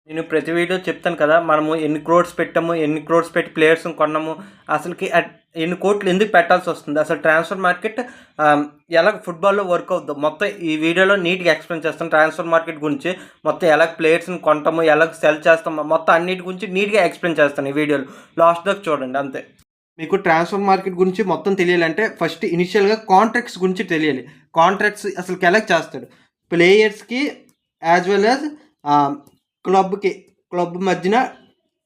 నేను ప్రతి వీడియో చెప్తాను కదా! మనము ఎన్ని క్రోర్స్ పెట్టాము, ఎన్ని క్రోర్స్ పెట్టి ప్లేయర్స్‌ని కొన్నాము. అసలకి ఎన్ని కోట్లు ఎందుకు పెట్టాల్సొస్తుంది? అసలు ట్రాన్స్‌ఫర్ మార్కెట్ ఎలా ఫుట్‌బాల్‌లో వర్క్ అవుద్దో మొత్తం ఈ వీడియోలో నీట్‌గా ఎక్స్‌ప్లెయిన్ చేస్తాను. ట్రాన్స్‌ఫర్ మార్కెట్ గురించి మొత్తం ఎలా ప్లేయర్స్‌ని కొంటాము, ఎలా సెల్ చేస్తాము, మొత్తం అన్నిటి గురించి నీట్‌గా ఎక్స్‌ప్లెయిన్ చేస్తాను ఈ వీడియోలో. లాస్ట్ దాకా చూడండి అంతే. మీకు ట్రాన్స్‌ఫర్ మార్కెట్ గురించి మొత్తం తెలియాలంటే ఫస్ట్ ఇనిషియల్‌గా కాంట్రాక్ట్స్ గురించి తెలియాలి. కాంట్రాక్ట్స్ అసలుకి ఎలా చేస్తాడు? ప్లేయర్స్‌కి యాజ్ వెల్ యాజ్ ఆహ్, క్లబ్ మధ్యన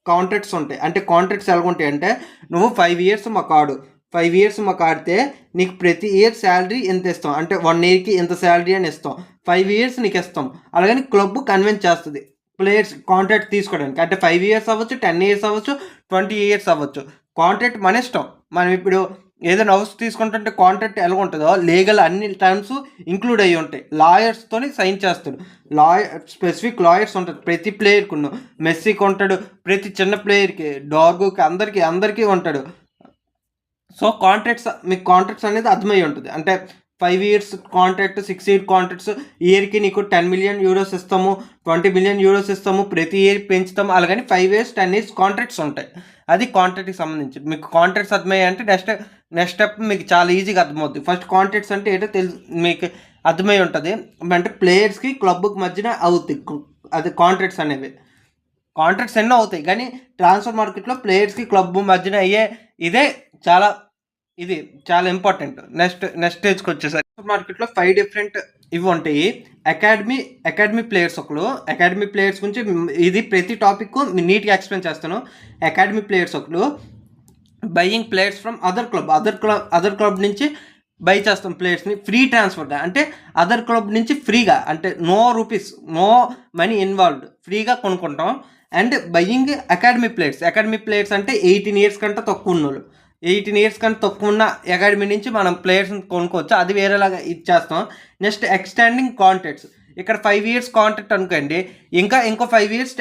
కాంట్రాక్ట్స్ ఉంటాయి. అంటే కాంట్రాక్ట్స్ ఎలాగుంటాయంటే నువ్వు 5 ఇయర్స్ మాకు ఆడు. 5 ఇయర్స్ మాకు ఆడితే నీకు ప్రతి ఇయర్ శాలరీ ఇంత ఇస్తాం. అంటే 1 ఇయర్‌కి ఇంత శాలరీ అని ఇస్తాం. 5 ఇయర్స్ నీకు ఇస్తాం. అలాగని క్లబ్ కన్విన్స్ చేస్తది. ప్లేయర్స్ కాంట్రాక్ట్ తీసుకోవడానికి. అంటే 5 ఇయర్స్ అవ్వచ్చు, 10 ఇయర్స్ అవ్వచ్చు, 20 ఇయర్స్ అవ్వచ్చు. కాంట్రాక్ట్ మన ఇష్టం. మనం ఇప్పుడు ఏదైనా హౌస్ తీసుకుంటుంటే కాంట్రాక్ట్ ఎలాగుంటదో లీగల్ అన్ని టర్మ్స్ ఇంక్లూడ్ అయ్యి ఉంటాయి. లాయర్స్‌తోని సైన్ చేస్తాడు. స్పెసిఫిక్ లాయర్స్ ఉంటారు. ప్రతి ప్లేయర్‌కును. మెస్సీకి ఉంటాడు. ప్రతి చిన్న ప్లేయర్‌కి, డార్గుకి అందరికీ ఉంటాడు. సో, మీకు కాంట్రాక్ట్స్ అనేది అర్థమై ఉంటుంది. అంటే 5 ఇయర్స్ కాంట్రాక్ట్, 6 ఇయర్ కాంట్రాక్ట్స్ ఇయర్‌కి నీకు 10,000,000 యూరోస్ ఇస్తాము, 20,000,000 యూరోస్ ఇస్తాము, ప్రతి ఇయర్ పెంచుతాము. అలాగని 5 ఇయర్స్, 10 ఇయర్స్ కాంట్రాక్ట్స్ ఉంటాయి. అది కాంట్రాక్ట్‌కి సంబంధించి. మీకు కాంట్రాక్ట్స్ అర్థమయ్యాయంటే నెక్స్ట్ స్టెప్ మీకు చాలా ఈజీగా అర్థమవుద్ది. ఫస్ట్ కాంట్రాక్ట్స్ అంటే ఏంటో మీకు అర్థమై ఉంటది. అంటే ప్లేయర్స్‌కి, క్లబ్‌కి మధ్యన అవుద్ది. అది కాంట్రాక్ట్స్ అనేవి. కాంట్రాక్ట్స్ ఎన్నో అవుతాయి. కానీ ట్రాన్స్‌ఫర్ మార్కెట్‌లో ప్లేయర్స్‌కి, క్లబ్ మధ్యన అయ్యే ఇదే చాలా ఇది చాలా ఇంపార్టెంట్. నెక్స్ట్ స్టేజ్‌కొచ్చేసరికి ట్రాన్స్‌ఫర్ మార్కెట్‌లో 5 డిఫరెంట్ ఇవి ఉంటాయి. అకాడమీ ప్లేయర్స్ ఒకళ్ళు. అకాడమీ ప్లేయర్స్ గురించి ఇది ప్రతి టాపిక్ నీట్‌గా ఎక్స్‌ప్లెయిన్ చేస్తాను. అకాడమీ ప్లేయర్స్ ఒకళ్ళు. Buying players from other club నుంచి బై చేస్తాం ప్లేయర్స్‌ని. ఫ్రీ ట్రాన్స్‌ఫర్ అంటే అదర్ క్లబ్ నుంచి ఫ్రీగా అంటే no rupees, no money involved ఫ్రీగా కొనుక్కుంటాం. అండ్ బయింగ్ అకాడమీ ప్లేయర్స్ అంటే 18 ఇయర్స్ కంటే తక్కువ ఉన్నోళ్ళు. 18 ఇయర్స్ కంటే తక్కువ ఉన్న అకాడమీ నుంచి మనం ప్లేయర్స్‌ని కొనుక్కోవచ్చు. అది వేరేలాగా ఇచ్చేస్తాం. Next extending contracts. ఇక్కడ 5 ఇయర్స్ కాంట్రాక్ట్ అనుకోండి. ఇంకో 5 ఇయర్స్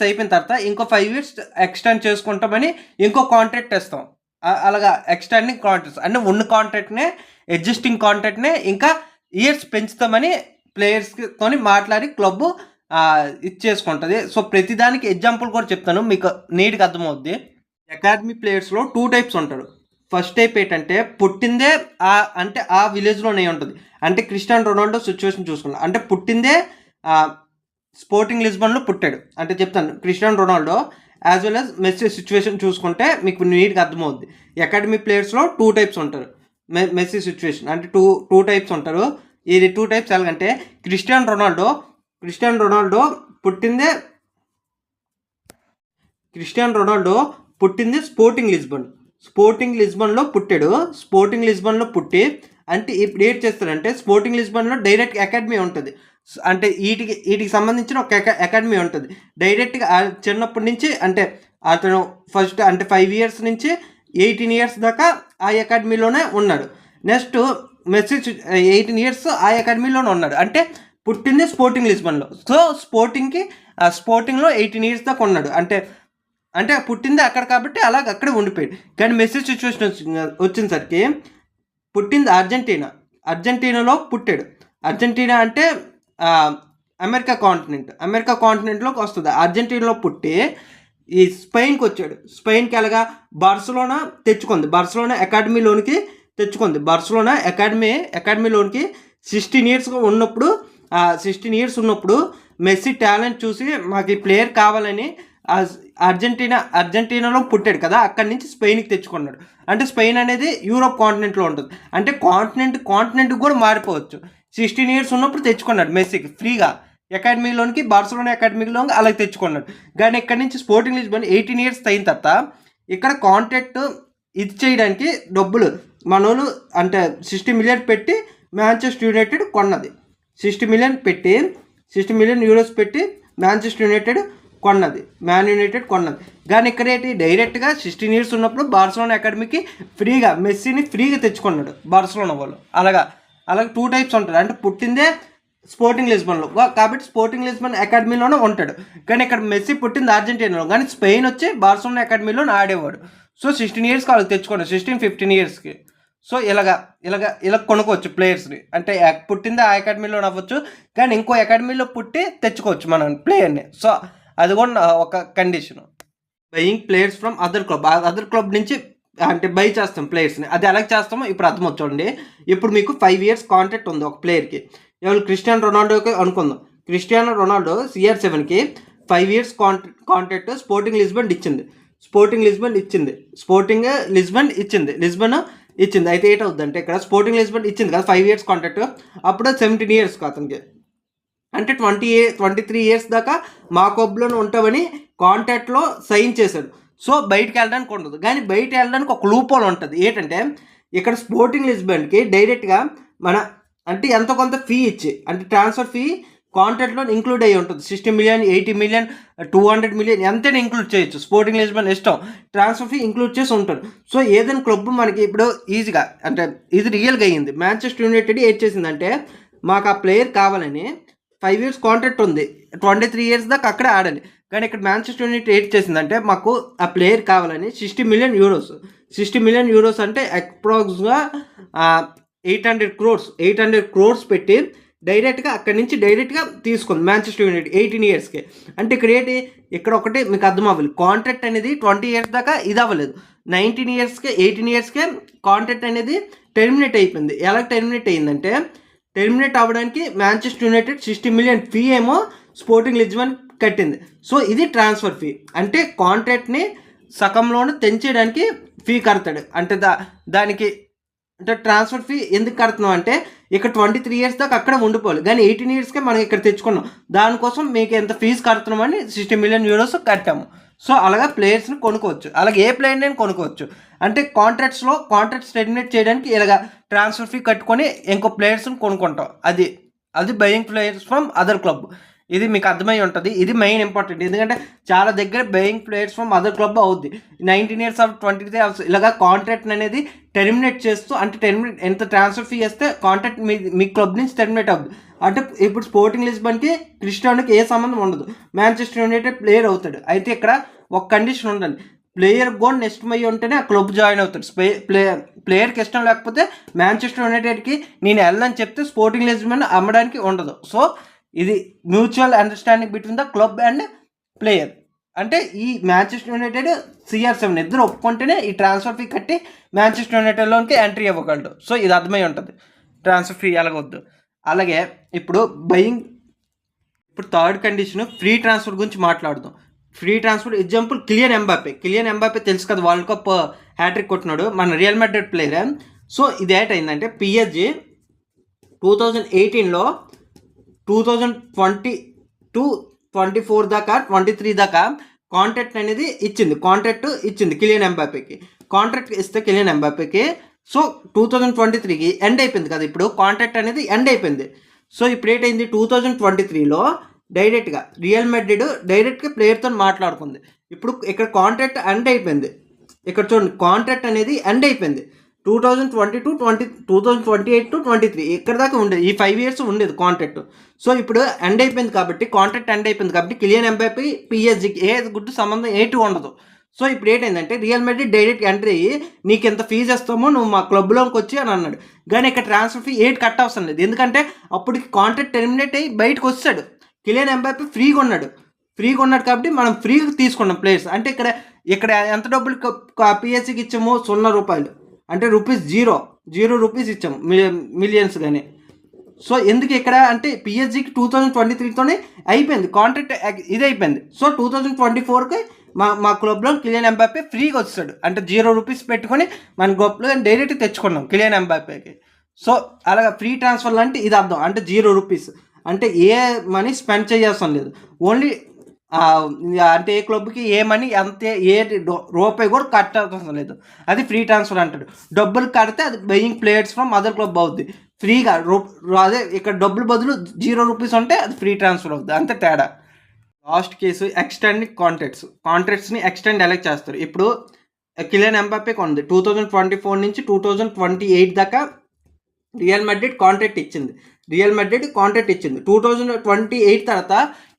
అయిపోయిన తర్వాత ఇంకో 5 ఇయర్స్ ఎక్స్టెండ్ చేసుకుంటామని ఇంకో కాంట్రాక్ట్ ఇస్తాం. అలాగా ఎక్స్‌టెండింగ్ కాంట్రాక్ట్స్ అంటే ఉన్న కాంట్రాక్ట్‌నే ఎగ్జిస్టింగ్ కాంట్రాక్ట్‌నే ఇంకా ఇయర్స్ పెంచుతామని ప్లేయర్స్‌తోని మాట్లాడి క్లబ్ ఇచ్చేసుకుంటది. సో, ప్రతిదానికి ఎగ్జాంపుల్ కూడా చెప్తాను. మీకు నీట్‌గా అర్థమవుద్ది. అకాడమీ ప్లేయర్స్‌లో 2 టైప్స్ ఉంటారు. ఫస్ట్ టైప్ ఏంటంటే పుట్టిందే అంటే ఆ విలేజ్‌లోనే ఉంటది. అంటే క్రిస్టియానో రొనాల్డో సిట్యుయేషన్ చూసుకున్నా. అంటే పుట్టిందే ఆహ్, స్పోర్టింగ్ లిస్బన్‌లో పుట్టాడు. అంటే చెప్తాను Cristiano Ronaldo as well as Messi situation చూసుకుంటే మీకు నీట్‌గా అర్థమవుద్ది. అకాడమీ ప్లేయర్స్‌లో 2 టైప్స్ ఉంటారు. మెస్సీ సిట్యుయేషన్ అంటే 2 టైప్స్ ఉంటారు. ఇది 2 టైప్స్ ఎలాగంటే క్రిస్టియానో రొనాల్డో పుట్టిందే క్రిస్టియానో రొనాల్డో పుట్టింది స్పోర్టింగ్ లిస్బన్‌లో పుట్టాడు. స్పోర్టింగ్ లిస్బన్‌లో పుట్టి అంటే ఇప్పుడు ఏటి చేస్తాడంటే స్పోర్టింగ్ లిస్బన్‌లో డైరెక్ట్ అకాడమీ ఉంటది. అంటే ఈటికి సంబంధించిన ఒక అకాడమీ ఉంటది. డైరెక్ట్‌గా చిన్నప్పటి నుంచి అంటే అతను ఫస్ట్ అంటే 5 ఇయర్స్ నుంచి 18 ఇయర్స్ దాకా ఆ అకాడమీలోనే ఉన్నాడు. నెక్స్ట్ మెస్సీ 18 ఇయర్స్ ఆ అకాడమీలోనే ఉన్నాడు. అంటే పుట్టింది స్పోర్టింగ్ లిస్బన్‌లో. సో, స్పోర్టింగ్‌లో 18 ఇయర్స్ దాకా ఉన్నాడు. అంటే పుట్టింది అక్కడ కాబట్టి అలాగ అక్కడే ఉండిపోయాడు. కానీ మెస్సీ సిట్యుయేషన్ వచ్చేసరికి పుట్టింది అర్జెంటీనాలో పుట్టాడు. అర్జెంటీనా అంటే అమెరికా కాంటినెంట్‌లోకి వస్తది. అర్జెంటీనాలో పుట్టి ఈ స్పెయిన్‌కి వచ్చాడు. స్పెయిన్‌కి ఎలాగా బార్సిలోనా తెచ్చుకుంది. బార్సిలోనా అకాడమీలోనికి 16 ఇయర్స్ ఉన్నప్పుడు 16 ఇయర్స్ ఉన్నప్పుడు మెస్సీ టాలెంట్ చూసి మాకు ఈ ప్లేయర్ కావాలని అర్జెంటీనాలో పుట్టాడు కదా! అక్కడి నుంచి స్పెయిన్‌కి తెచ్చుకున్నాడు. అంటే స్పెయిన్ అనేది యూరోప్ కాంటినెంట్‌లో ఉంటది. అంటే కాంటినెంట్‌కి కూడా మారిపోవచ్చు. 16 ఇయర్స్ ఉన్నప్పుడు తెచ్చుకున్నాడు మెస్సీకి ఫ్రీగా. బార్సిలోనా అకాడమీలోకి అలా తెచ్చుకున్నాడు. కానీ ఇక్కడి నుంచి స్పోర్టింగ్ లిస్బన్ 18 ఇయర్స్ అయిన తర్వాత ఇక్కడ కాంట్రాక్ట్ ఇది చేయడానికి డబ్బులు మనోళ్ళు అంటే 60,000,000 పెట్టి మాంచెస్టర్ యునైటెడ్ కొన్నది. 60,000,000 యూరోస్ పెట్టి మాంచెస్టర్ యునైటెడ్ మ్యాన్ యునైటెడ్ కొన్నది. కానీ ఇక్కడ ఏంటి డైరెక్ట్‌గా 16 ఇయర్స్ ఉన్నప్పుడు బార్సిలోనా అకాడమీకి మెస్సీని ఫ్రీగా తెచ్చుకున్నాడు బార్సిలోనా వాళ్ళు. అలాగా 2 టైప్స్ ఉంటారు. అంటే పుట్టిందే స్పోర్టింగ్ లిస్బన్‌లో కాబట్టి స్పోర్టింగ్ లిస్బన్ అకాడమీలోనే ఉంటాడు. కానీ ఇక్కడ మెస్సీ పుట్టింది అర్జెంటీనాలో. కానీ స్పెయిన్ వచ్చి బార్సిలోనా అకాడమీలో ఆడేవాడు. సో, 16 ఇయర్స్‌కి వాళ్ళకి తెచ్చుకున్నాడు. 15 ఇయర్స్‌కి. సో, ఇలా కొనుక్కోవచ్చు ప్లేయర్స్‌ని. అంటే పుట్టింది ఆ అకాడమీలోనే అవ్వచ్చు. కానీ ఇంకో అకాడమీలో పుట్టి తెచ్చుకోవచ్చు మనం ప్లేయర్‌ని. సో, అది కూడా ఒక condition. Buying players from other club నుంచి అంటే బై చేస్తాం ప్లేయర్స్ని. అది ఎలా చేస్తామో ఇప్పుడు అర్థం చూడండి. ఇప్పుడు మీకు 5 years కాంట్రాక్ట్ ఉంది ఒక ప్లేయర్కి. ఎవరు క్రిస్టియానో రొనాల్డోకి అనుకుందాం. క్రిస్టియానో రొనాల్డో CR7కి 5 years కాంట్రాక్ట్ స్పోర్టింగ్ లిస్బన్ ఇచ్చింది. అయితే ఏంటవుద్దంటే ఇక్కడ స్పోర్టింగ్ లిస్బన్ ఇచ్చింది కదా 5 years కాంట్రాక్ట్. అప్పుడు 17 years అతనికి, అంటే 23 years దాకా మా క్లబ్లోనే ఉంటామని కాంట్రాక్ట్లో సైన్ చేశాడు. సో బయటకు వెళ్ళడానికి ఉండదు. కానీ బయట వెళ్ళడానికి ఒక లూప్ హోల్ ఉంటుంది. ఏంటంటే ఇక్కడ స్పోర్టింగ్ లిస్బన్కి డైరెక్ట్గా మన అంటే ఎంత కొంత ఫీ ఇచ్చి, అంటే ట్రాన్స్ఫర్ ఫీ కాంట్రాక్ట్లో ఇంక్లూడ్ అయ్యి ఉంటుంది. 60 million, 80 million, 200 million ఎంతైనా ఇంక్లూడ్ చేయొచ్చు. స్పోర్టింగ్ లిస్బన్ ఇష్టం, ట్రాన్స్ఫర్ ఫీ ఇంక్లూడ్ చేసి ఉంటుంది. సో ఏదైనా క్లబ్ మనకి ఇప్పుడు ఈజీగా అంటే ఇది రియల్గా అయ్యింది. మాంచెస్టర్ యునైటెడ్ ఏం చేసిందంటే మాకు ఆ ప్లేయర్ కావాలని 5 years కాంట్రాక్ట్ ఉంది, 23 years దాకా అక్కడే ఆడాలి. కానీ ఇక్కడ మాంచెస్టర్ యునైటెడ్ ఏం చేసిందంటే మాకు ఆ ప్లేయర్ కావాలని 60 million euros, 60 million euros అంటే అప్రాక్స్గా 800 crores పెట్టి డైరెక్ట్గా అక్కడి నుంచి డైరెక్ట్గా తీసుకుంది మాంచెస్టర్ యునైటెడ్ 18 yearsకి. అంటే ఇక్కడ ఒకటి మీకు అర్థం అవ్వాలి. కాంట్రాక్ట్ అనేది 20 years దాకా ఇది అవ్వలేదు. 18 yearsకే కాంట్రాక్ట్ అనేది టెర్మినేట్ అయిపోయింది. ఎలా టెర్మినేట్ అయ్యిందంటే టెర్మినేట్ అవ్వడానికి మాంచెస్టర్ యునైటెడ్ 60 million ఫీ ఏమో స్పోర్టింగ్ లిస్బన్ కట్టింది. సో ఇది ట్రాన్స్ఫర్ ఫీ. అంటే కాంట్రాక్ట్ని సగంలోనే తెంచేయడానికి ఫీ కడతాడు. అంటే దానికి అంటే ట్రాన్స్ఫర్ ఫీ ఎందుకు కడుతున్నాం అంటే ఇక్కడ 23 years దాకా అక్కడ ఉండిపోవాలి. కానీ 18 yearsకే మనం ఇక్కడ తెచ్చుకున్నాం. దానికోసం మీకు ఎంత ఫీజు కడుతున్నామని 60 million euros కట్టాము. సో అలాగా ప్లేయర్స్ని కొనుక్కోవచ్చు. అలాగే ఏ ప్లేయర్ని కొనుక్కోవచ్చు. అంటే కాంట్రాక్ట్స్ టెర్మినేట్ చేయడానికి ఇలాగ ట్రాన్స్ఫర్ ఫీ కట్టుకొని ఇంకో ప్లేయర్స్ని కొనుక్కుంటాం. అది buying players from other club. ఇది మీకు అర్థమై ఉంటుంది. ఇది మెయిన్ ఇంపార్టెంట్. ఎందుకంటే చాలా దగ్గర buying players from other club అవుద్ది. 19 years ఆఫ్ 23 years ఇలాగా కాంట్రాక్ట్ అనేది టెర్మినేట్ చేస్తూ, అంటే ఎంత ట్రాన్స్ఫర్ ఫీ వేస్తే కాంట్రాక్ట్ మీ క్లబ్ నుంచి టెర్మినేట్ అవుద్ది. అంటే ఇప్పుడు స్పోర్టింగ్ లిస్బన్కి క్రిస్టియానోకి ఏ సంబంధం ఉండదు. మాంచెస్టర్ యునైటెడ్ ప్లేయర్ అవుతాడు. అయితే ఇక్కడ ఒక కండిషన్ ఉండాలి. ప్లేయర్ గోల్ నెక్స్ట్ మై ఉంటేనే ఆ క్లబ్ జాయిన్ అవుతాడు. ప్లేయర్కి ఇష్టం లేకపోతే మాంచెస్టర్ యునైటెడ్కి నేను వెళ్ళని చెప్తే స్పోర్టింగ్ లిస్బన్ అమ్మడానికి ఉండదు. సో ఇది mutual understanding between the club and player. అంటే ఈ మాంచెస్టర్ యునైటెడ్ CR7 ఇద్దరు ఒప్పుకుంటేనే ఈ ట్రాన్స్ఫర్ ఫీ కట్టి మాంచెస్టర్ యునైటెడ్లోకి ఎంట్రీ ఇవ్వగలడు. సో ఇది అర్థమై ఉంటుంది ట్రాన్స్ఫర్ ఫీ ఎలాగొద్దు. అలాగే ఇప్పుడు థర్డ్ కండిషన్ ఫ్రీ ట్రాన్స్ఫర్ గురించి మాట్లాడుతాం. Free transfer example Cillian Mbappé తెలుసు కదా, వరల్డ్ కప్ హ్యాట్రిక్ కొట్టినాడు, మన రియల్ మాడ్రిడ్ ప్లేయర్. సో ఇది ఏంటైందంటే PSG 2018లో 2022-24 దాకా 23 దాకా కాంట్రాక్ట్ ఇచ్చింది కిలియన్ ఎంబాపేకి. కాంట్రాక్ట్ ఇస్తే కిలియన్ ఎంబాపేకి సో 2023కి ఎండ్ అయిపోయింది కదా. ఇప్పుడు కాంట్రాక్ట్ అనేది ఎండ్ అయిపోయింది. సో ఇప్పుడు ఏంటైంది 2023లో డైరెక్ట్గా రియల్ మాడ్రిడ్ డైరెక్ట్గా ప్లేయర్తో మాట్లాడుకుంది. ఇప్పుడు ఇక్కడ కాంట్రాక్ట్ ఎండ్ అయిపోయింది. ఇక్కడ చూడండి కాంట్రాక్ట్ అనేది ఎండ్ అయిపోయింది. 2028-23 ఇక్కడ దాకా ఉండేది. ఈ 5 years ఉండేది కాంట్రాక్ట్. సో ఇప్పుడు కాంట్రాక్ట్ ఎండ్ అయిపోయింది కాబట్టి కిలియన్ ఎంబాపే PSGకి ఏ గుడ్డు సంబంధం ఏటు ఉండదు. సో ఇప్పుడు ఏంటంటే రియల్ మాడ్రిడ్ డైరెక్ట్ ఎంట్రీ అయ్యి నీకు ఎంత ఫీజు ఇస్తామో నువ్వు మా క్లబ్లోకి వచ్చి అని అన్నాడు. కానీ ఇక్కడ ట్రాన్స్ఫర్ ఫీ కట్ అవసరం లేదు. ఎందుకంటే అప్పటికి కాంట్రాక్ట్ టెర్మినేట్ అయ్యి బయటకు వచ్చాడు. కిలియన్ ఎంబాపే ఫ్రీగా ఉన్నాడు కాబట్టి మనం ఫ్రీగా తీసుకున్నాం ప్లేయర్స్. అంటే ఇక్కడ ఎంత డబ్బులు PSGకి ఇచ్చాము? 0 రూపాయలు, అంటే జీరో రూపీస్ ఇచ్చాము, మిలియన్స్ కానీ. సో ఎందుకు ఇక్కడ అంటే PSG 2023తోనే అయిపోయింది కాంట్రాక్ట్, ఇది అయిపోయింది. సో 2024కి మా క్లబ్లో కిలియన్ ఎంబాపే ఫ్రీగా వచ్చాడు. అంటే 0 రూపీస్ పెట్టుకొని మన క్లబ్లో డైరెక్ట్ తెచ్చుకున్నాం కిలియన్ ఎంబాపేకి. సో అలాగా ఫ్రీ ట్రాన్స్ఫర్ అంటే ఇది అర్థం. అంటే 0 రూపీస్, అంటే ఏ మనీ స్పెండ్ చేయాల్సిన లేదు. ఓన్లీ అంటే ఏ క్లబ్కి ఏ మనీ ఏ రూపాయి కూడా కట్ అవసరం లేదు. అది ఫ్రీ ట్రాన్స్ఫర్ అంటాడు. డబ్బులు కడితే అది buying players from other club అవుద్ది. ఫ్రీగా అదే ఇక్కడ డబ్బులు బదులు 0 రూపీస్ ఉంటే అది ఫ్రీ ట్రాన్స్ఫర్ అవుతుంది. అంతే తేడా. లాస్ట్ కేసు ఎక్స్టెండింగ్ కాంట్రాక్ట్స్ని ఎక్స్టెండ్ ఎలా చేస్తారు. ఇప్పుడు కిలియన్ ఎంబాపేకి ఉంది 2024 నుంచి 2028 దాకా రియల్ మాడ్రిడ్ కాంట్రాక్ట్ ఇచ్చింది. 2028 తర్వాత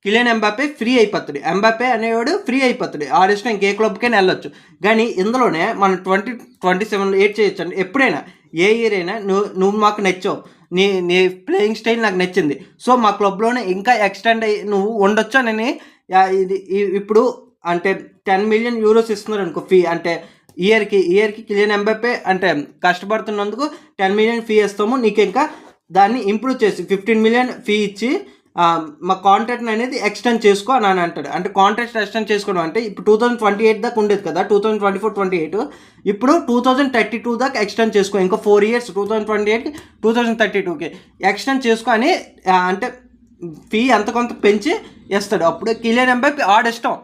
కిలియన్ ఎంబాపే ఫ్రీ అయిపోతాడు. ఎంబాపే అనేవాడు ఫ్రీ అయిపోతాడు. ఆడేసిన ఇంకే క్లబ్కైనా వెళ్ళొచ్చు. కానీ ఇందులోనే మనం 2027లో ఏడ్ చేయొచ్చు అండి. ఎప్పుడైనా ఏ ఇయర్ అయినా నువ్వు మాకు నచ్చావు, నీ ప్లేయింగ్ స్టైల్ నాకు నచ్చింది, సో మా క్లబ్లోనే ఇంకా ఎక్స్టెండ్ అయ్యి నువ్వు ఉండొచ్చు అని ఇప్పుడు అంటే 10 మిలియన్ యూరోస్ ఇస్తున్నారు అనుకో ఫీ, అంటే ఇయర్కి కిలియన్ ఎంబాపే అంటే కష్టపడుతున్నందుకు 10 మిలియన్ ఫీ ఇస్తాము, నీకు ఇంకా దాన్ని ఇంప్రూవ్ చేసి 15 మిలియన్ ఫీ ఇచ్చి మా కాంట్రాక్ట్ అనేది ఎక్స్టెండ్ చేసుకో అని అంటాడు. అంటే కాంట్రాక్ట్ ఎక్స్టెండ్ చేసుకోవడం అంటే ఇప్పుడు 2028 దాకా ఉండేది కదా, 2024-28, ఇప్పుడు 2032 దాకా ఎక్స్టెండ్ చేసుకో, ఇంకా 4 ఇయర్స్ 2028 2032కి ఎక్స్టెండ్ చేసుకో అని అంటే ఫీ అంత కొంత పెంచి ఇస్తాడు. అప్పుడు కిలియన్ ఎంబాపే ఆడిష్టం,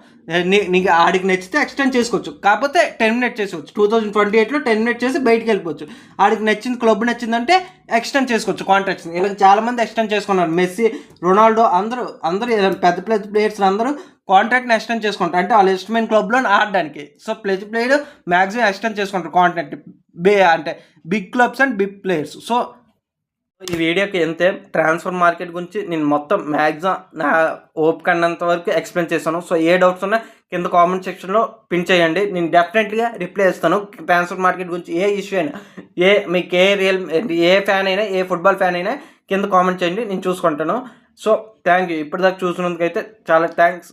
నీకు ఆడికి నచ్చితే ఎక్స్టెండ్ చేసుకోవచ్చు, కాకపోతే టెర్మినేట్ చేసుకోవచ్చు. 2028లో టెర్మినేట్ చేసి బయటికి వెళ్ళిపోవచ్చు. ఆడికి నచ్చింది, క్లబ్ నచ్చిందంటే ఎక్స్టెండ్ చేసుకోవచ్చు కాంట్రాక్ట్స్ని. ఇలా చాలామంది ఎక్స్టెండ్ చేసుకున్నారు, మెస్సీ, రొనాల్డో, అందరూ పెద్ద పెద్ద ప్లేయర్స్ అందరూ కాంట్రాక్ట్ని ఎక్స్టెండ్ చేసుకుంటారు, అంటే వాళ్ళ ఇష్టమైన క్లబ్లో ఆడడానికి. సో ప్రతి ప్లేయర్ మ్యాక్సిమం ఎక్స్టెండ్ చేసుకుంటారు కాంట్రాక్ట్, అంటే big clubs and big players. So ఈ వీడియోకి ఎంతే ట్రాన్స్ఫర్ మార్కెట్ గురించి నేను మొత్తం మ్యాక్సిమం నా ఓపిక అన్నంత వరకు ఎక్స్ప్లెయిన్ చేశాను. సో ఏ డౌట్స్ ఉన్నా కింద కామెంట్ సెక్షన్లో పిన్ చేయండి, నేను డెఫినెట్గా రిప్లై ఇస్తాను. ట్రాన్స్ఫర్ మార్కెట్ గురించి ఏ ఇష్యూ అయినా, మీకు ఏ ఫ్యాన్ అయినా, ఏ ఫుట్బాల్ ఫ్యాన్ అయినా కింద కామెంట్ చేయండి, నేను చూసుకుంటాను. సో థ్యాంక్ యూ, ఇప్పటిదాకా చూసినందుకైతే చాలా థ్యాంక్స్.